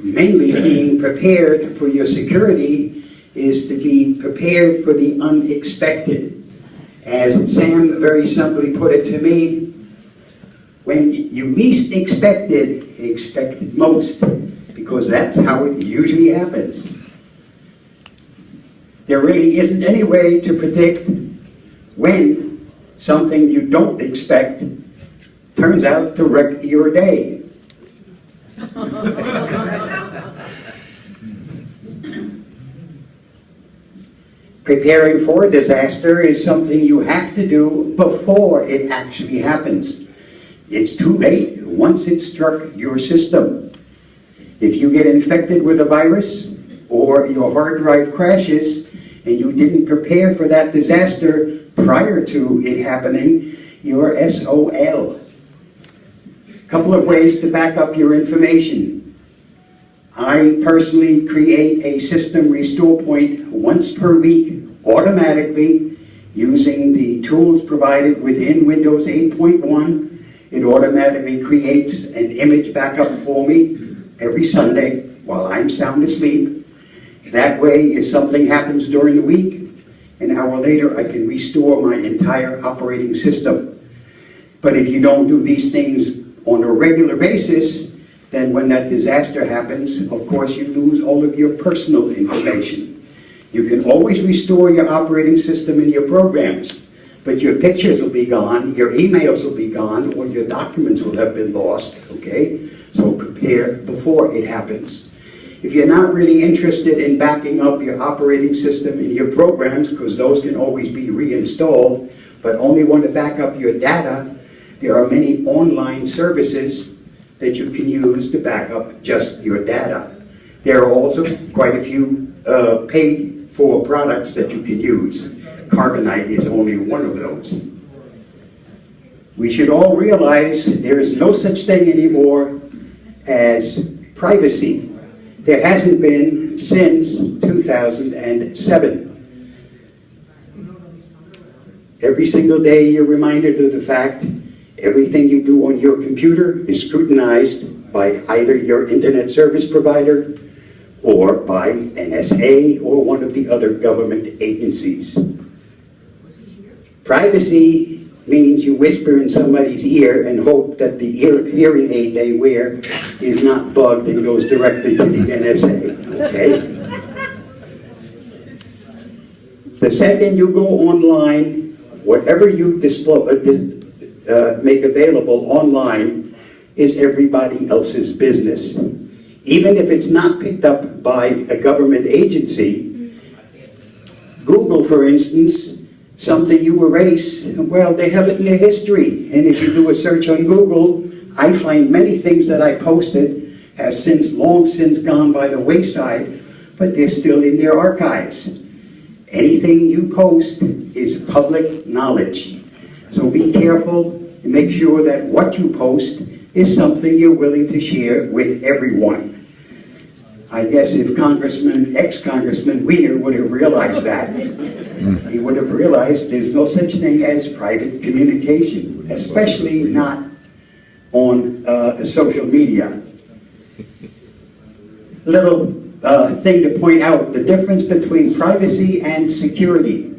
Mainly being prepared for your security is to be prepared for the unexpected. As Sam very simply put it to me, when you least expect it most, because that's how it usually happens. There really isn't any way to predict when something you don't expect turns out to wreck your day. Preparing for a disaster is something you have to do before it actually happens. It's too late once it's struck your system. If you get infected with a virus or your hard drive crashes and you didn't prepare for that disaster prior to it happening, you're SOL. A couple of ways to back up your information. I personally create a system restore point once per week automatically using the tools provided within Windows 8.1. It automatically creates an image backup for me every Sunday while I'm sound asleep. That way, if something happens during the week, an hour later I can restore my entire operating system. But if you don't do these things on a regular basis, then when that disaster happens, of course you lose all of your personal information. You can always restore your operating system and your programs, but your pictures will be gone, your emails will be gone, or your documents will have been lost, okay? So prepare before it happens. If you're not really interested in backing up your operating system and your programs, because those can always be reinstalled, but only want to back up your data, there are many online services that you can use to back up just your data. There are also quite a few paid-for products that you can use. Carbonite is only one of those. We should all realize there is no such thing anymore as privacy. There hasn't been since 2007. Every single day you're reminded of the fact everything you do on your computer is scrutinized by either your internet service provider or by NSA or one of the other government agencies. Privacy means you whisper in somebody's ear and hope that the hearing aid they wear is not bugged and goes directly to the NSA, okay? The second you go online, whatever you make available online is everybody else's business. Even if it's not picked up by a government agency, Google, for instance, something you erase, well, they have it in their history. And if you do a search on Google, I find many things that I posted have long since gone by the wayside, but they're still in their archives. Anything you post is public knowledge. So be careful and make sure that what you post is something you're willing to share with everyone. I guess if ex-Congressman Wiener would have realized that, he would have realized there's no such thing as private communication, especially not on social media. Little thing to point out, the difference between privacy and security.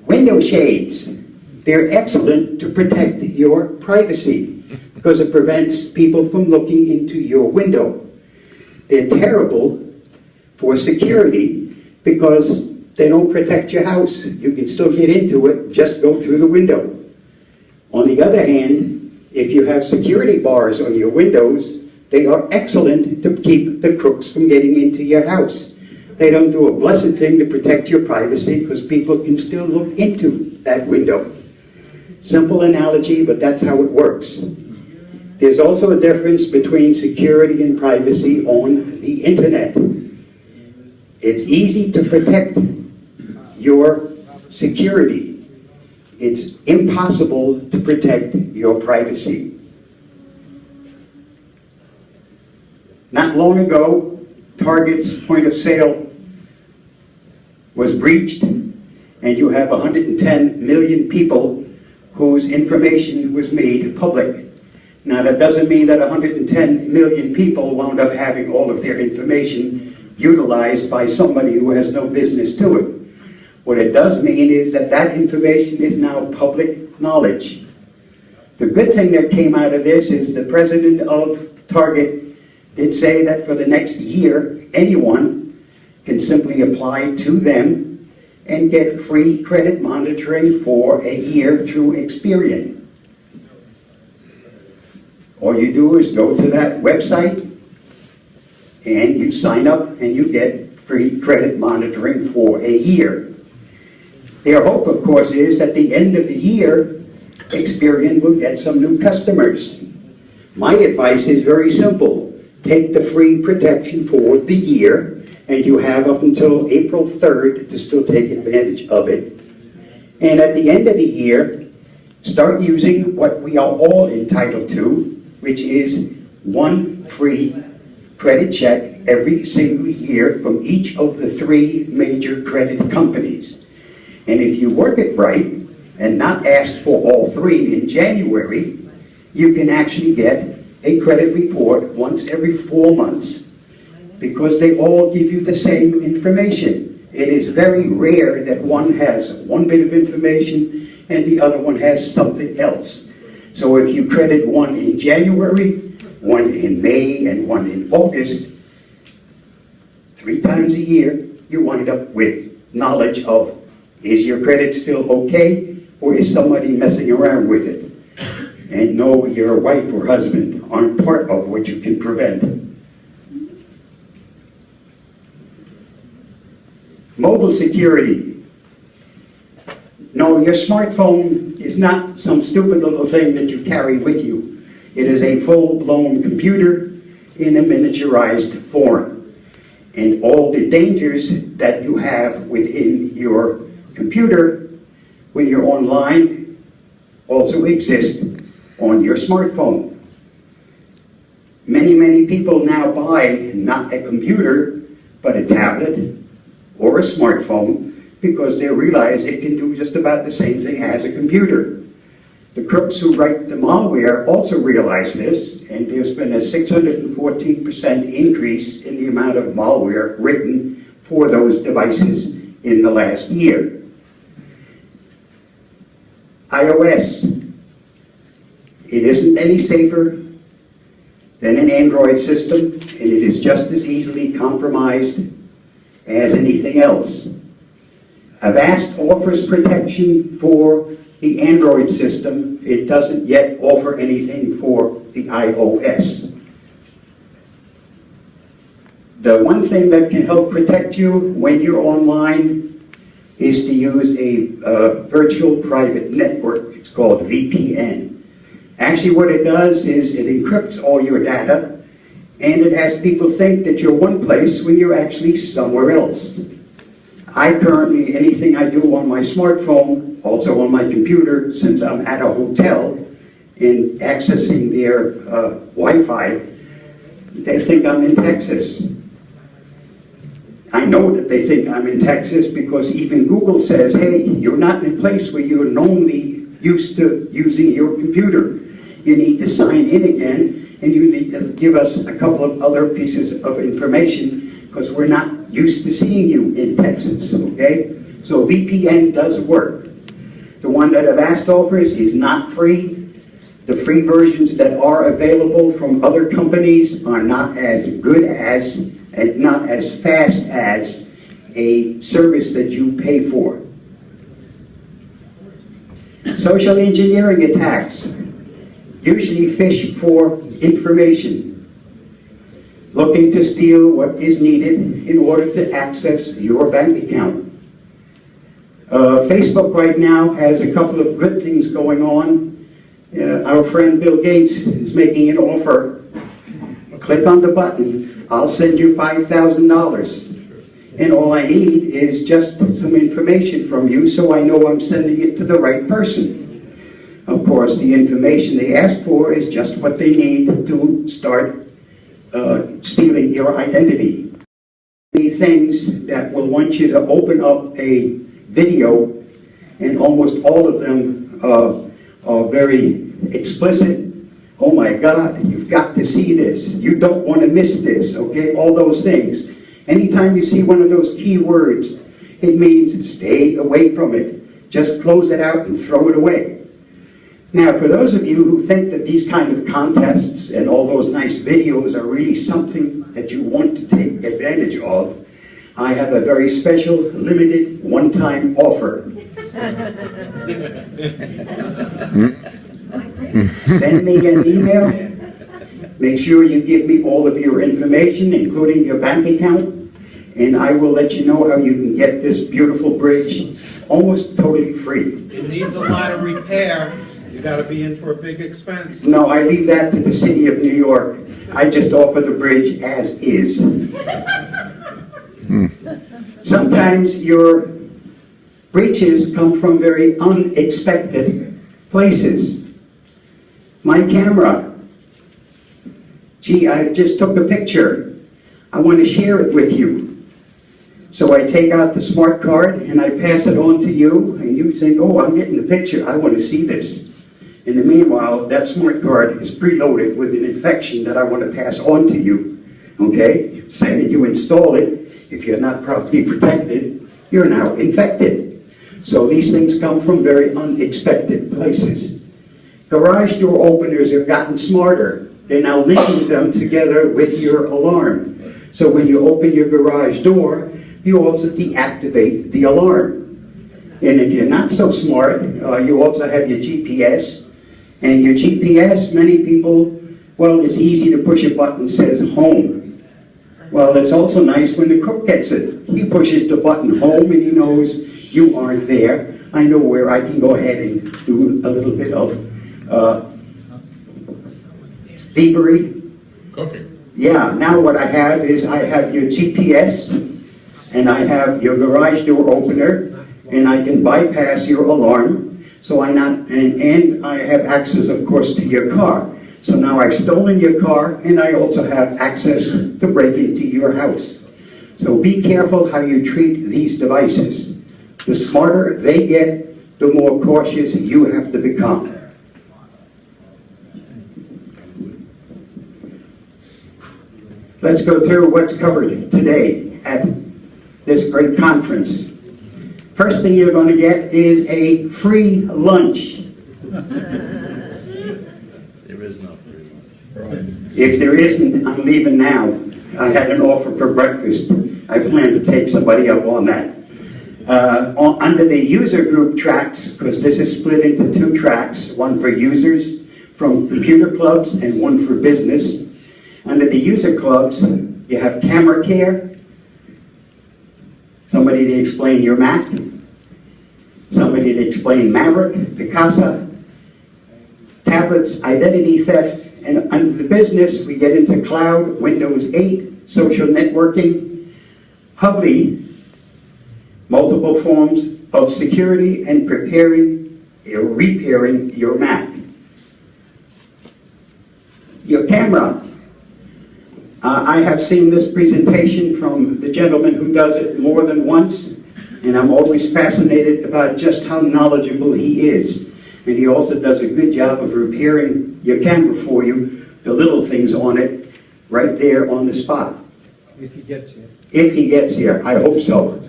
Window shades, they're excellent to protect your privacy because it prevents people from looking into your window. They're terrible for security because they don't protect your house. You can still get into it, just go through the window. On the other hand, if you have security bars on your windows, they are excellent to keep the crooks from getting into your house. They don't do a blessed thing to protect your privacy because people can still look into that window. Simple analogy, but that's how it works. There's also a difference between security and privacy on the internet. It's easy to protect your security. It's impossible to protect your privacy. Not long ago, Target's point of sale was breached, and you have 110 million people whose information was made public. Now, that doesn't mean that 110 million people wound up having all of their information utilized by somebody who has no business to it. What it does mean is that that information is now public knowledge. The good thing that came out of this is the president of Target did say that for the next year, anyone can simply apply to them and get free credit monitoring for a year through Experian. All you do is go to that website and you sign up and you get free credit monitoring for a year. Their hope, of course, is that at the end of the year, Experian will get some new customers. My advice is very simple. Take the free protection for the year, and you have up until April 3rd to still take advantage of it. And at the end of the year, start using what we are all entitled to, which is one free credit check every single year from each of the 3 major credit companies. And if you work it right, and not ask for all 3 in January, you can actually get a credit report once every 4 months, because they all give you the same information. It is very rare that one has one bit of information and the other one has something else. So if you credit one in January, one in May, and one in August, 3 times a year, you wind up with knowledge of, is your credit still okay, or is somebody messing around with it? And no, your wife or husband aren't part of what you can prevent. Mobile security. No, your smartphone is not some stupid little thing that you carry with you. It is a full-blown computer in a miniaturized form. And all the dangers that you have within your computer when you're online also exist on your smartphone. Many people now buy not a computer, but a tablet or a smartphone because they realize it can do just about the same thing as a computer. The crooks who write the malware also realize this, and there's been a 614% increase in the amount of malware written for those devices in the last year. iOS, it isn't any safer than an Android system, and it is just as easily compromised as anything else. Avast offers protection for the Android system. It doesn't yet offer anything for the iOS. The one thing that can help protect you when you're online is to use a virtual private network. It's called VPN. Actually, what it does is it encrypts all your data, and it has people think that you're one place when you're actually somewhere else. I currently, anything I do on my smartphone, also on my computer, since I'm at a hotel and accessing their Wi-Fi, they think I'm in Texas. I know that they think I'm in Texas because even Google says, hey, you're not in a place where you're normally used to using your computer. You need to sign in again, and you need to give us a couple of other pieces of information because we're not used to seeing you in Texas, okay? So VPN does work. The one that Avast offers is not free. The free versions that are available from other companies are not as good as and not as fast as a service that you pay for. Social engineering attacks usually fish for information, looking to steal what is needed in order to access your bank account. Facebook right now has a couple of good things going on. Our friend Bill Gates is making an offer. Click on the button, I'll send you $5,000. And all I need is just some information from you so I know I'm sending it to the right person. Of course, the information they ask for is just what they need to start stealing your identity. Many things that will want you to open up a video, and almost all of them are very explicit, Oh my God, you've got to see this. You don't want to miss this, okay? All those things. Anytime you see one of those key words, it means stay away from it. Just close it out and throw it away. Now, for those of you who think that these kind of contests and all those nice videos are really something that you want to take advantage of, I have a very special, limited, one-time offer. Send me an email. Make sure you give me all of your information, including your bank account, and I will let you know how you can get this beautiful bridge almost totally free. It needs a lot of repair. You got to be in for a big expense. No, I leave that to the city of New York. I just offer the bridge as is. Sometimes your breaches come from very unexpected places. My camera. Gee, I just took a picture. I want to share it with you. So I take out the smart card and I pass it on to you, and you think, oh, I'm getting the picture. I want to see this. In the meanwhile, that smart card is preloaded with an infection that I want to pass on to you. Okay? The second you install it, if you're not properly protected, you're now infected. So these things come from very unexpected places. Garage door openers have gotten smarter. They're now linking them together with your alarm. So when you open your garage door, you also deactivate the alarm. And if you're not so smart, you also have your GPS. And your GPS, many people, well, it's easy to push a button that says home. Well, it's also nice when the cook gets it. He pushes the button home and he knows you aren't there. I know where I can go ahead and do a little bit of thievery. Cooking. Yeah, now what I have is I have your GPS and I have your garage door opener and I can bypass your alarm. So and I have access, of course, to your car. So now I've stolen your car, and I also have access to break into your house. So be careful how you treat these devices. The smarter they get, the more cautious you have to become. Let's go through what's covered today at this great conference. First thing you're going to get is a free lunch. There is no free lunch. If there isn't, I'm leaving now. I had an offer for breakfast. I plan to take somebody up on that. Under the user group tracks, because this is split into two tracks, one for users from computer clubs and one for business. Under the user clubs, you have camera care, somebody to explain your Mac, somebody to explain Maverick, Picasa, tablets, identity theft, and under the business, we get into cloud, Windows 8, social networking, Hubly, multiple forms of security, and repairing your Mac. Your camera. I have seen this presentation from the gentleman who does it more than once, and I'm always fascinated about just how knowledgeable he is. And he also does a good job of repairing your camera for you, the little things on it, right there on the spot. If he gets here. If he gets here, I hope so.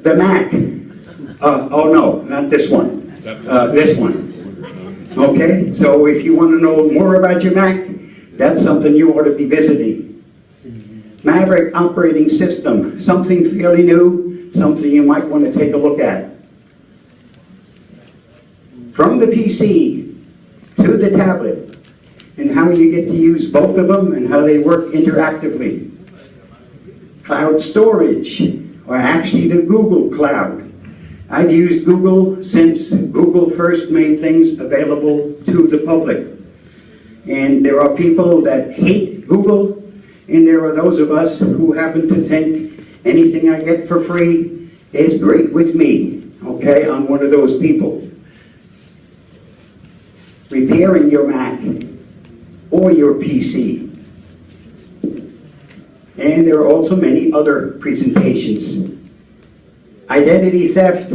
The Mac. Oh no, not this one. This one. Okay, so if you want to know more about your Mac, that's something you ought to be visiting. Maverick operating system, something fairly new, something you might want to take a look at. From the PC to the tablet, and how you get to use both of them and how they work interactively. Cloud storage, or actually the Google Cloud. I've used Google since Google first made things available to the public. And there are people that hate Google, and there are those of us who happen to think anything I get for free is great with me. Okay, I'm one of those people. Repairing your Mac or your PC. And there are also many other presentations. Identity theft.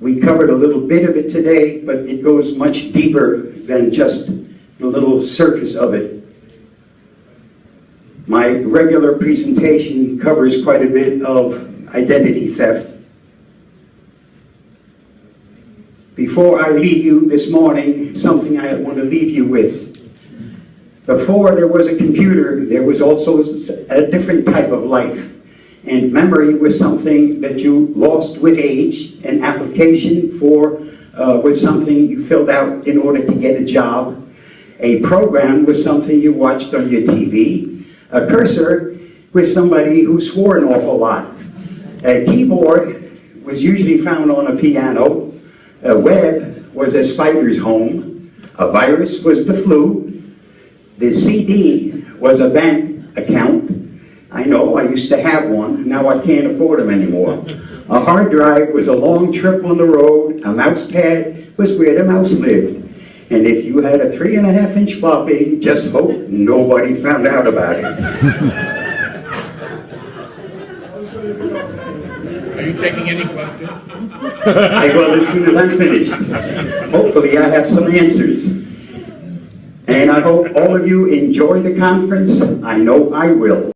We covered a little bit of it today, but it goes much deeper than just the little surface of it. My regular presentation covers quite a bit of identity theft. Before I leave you this morning, something I want to leave you with. Before there was a computer, there was also a different type of life. And memory was something that you lost with age. An application was something you filled out in order to get a job. A program was something you watched on your TV. A cursor was somebody who swore an awful lot. A keyboard was usually found on a piano. A web was a spider's home. A virus was the flu. The CD was a bank account. I know, I used to have one. Now I can't afford them anymore. A hard drive was a long trip on the road. A mouse pad was where the mouse lived. And if you had a 3.5-inch floppy, just hope nobody found out about it. Are you taking any questions? I will as soon as I'm finished. Hopefully I have some answers. And I hope all of you enjoy the conference. I know I will.